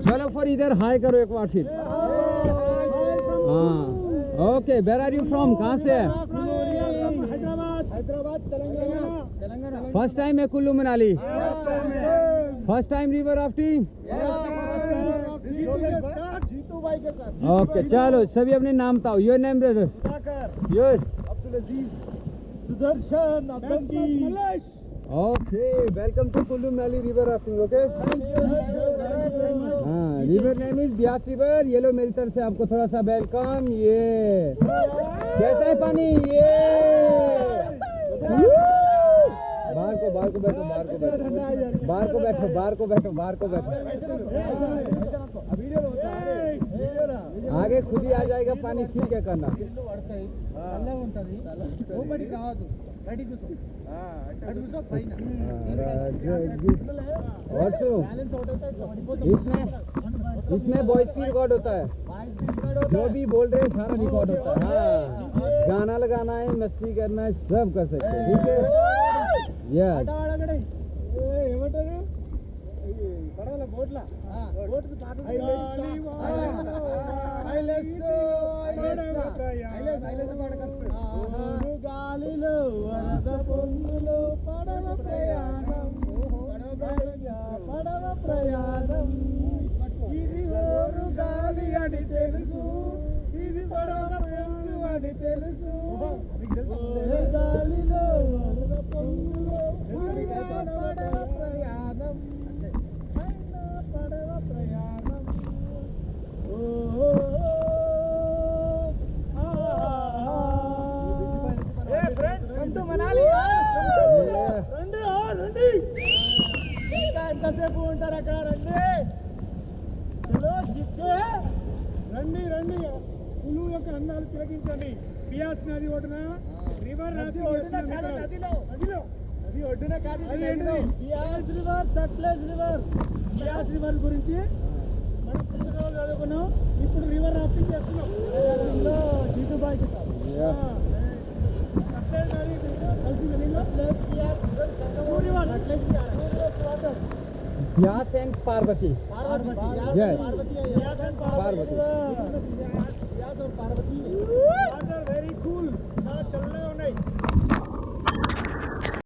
चलो फिर इधर हाय करो एक बार फिर। हाँ okay, where are you from, कहाँ से है? हैदराबाद तेलंगाना। फर्स्ट टाइम है Kullu Manali? First time river rafting? Jeetu भाई के साथ। ओके चलो सभी अपने नाम बताओ। Your name brother? Sudhakar, your? Abdul Aziz, Sudarshan, Abdul. Okay welcome to Kullu Manali river rafting. Okay हाँ, river name is Beas river. ये लो मेरी तरफ से आपको थोड़ा सा वेलकम। ये कैसा है पानी? ये बाहर को बैठो, बाहर को बैठो, बाहर को बैठो। आगे खुद ही आ जाएगा पानी, फिर क्या करना? और इसमें वॉइस की रिकॉर्ड होता है, जो भी बोल रहे हैं सारा रिकॉर्ड होता है। हाँ, गाना लगाना है, मस्ती करना है, सब कर सकते हैं। ठीक है यस। గాలిలో వరద పొంగులో పడవ ప్రయాణం, పడవ ప్రయాణం. ఇది ఓరు గాలి అని తెలుసు, ఇది పడవ పొంగు అని తెలుసు. గాలిలో వరద పొంగులో పడవ ప్రయాణం, పడవ ప్రయాణం. ఇంకా ఎంతసేపు ఉంటారు అక్కడ? రండి రండి. కులు యొక్క అందాలు తిలకించండి. బియాస్ నది ఒడ్డున రివర్ నది ఒడ్డున కాదు, Beas river, Sutlej river. Beas river గురించి మనం పుస్తకాలు చదువుకున్నాం. ఇప్పుడు రివర్ రాఫ్టింగ్ చేస్తున్నాం జీతూ బాయ్ కి సార్. सटलेज नदी కలిసి నదిలో Beas river, Sutlej water, Beas and Parvati. Parvati, Parvati Beas और पार्वती।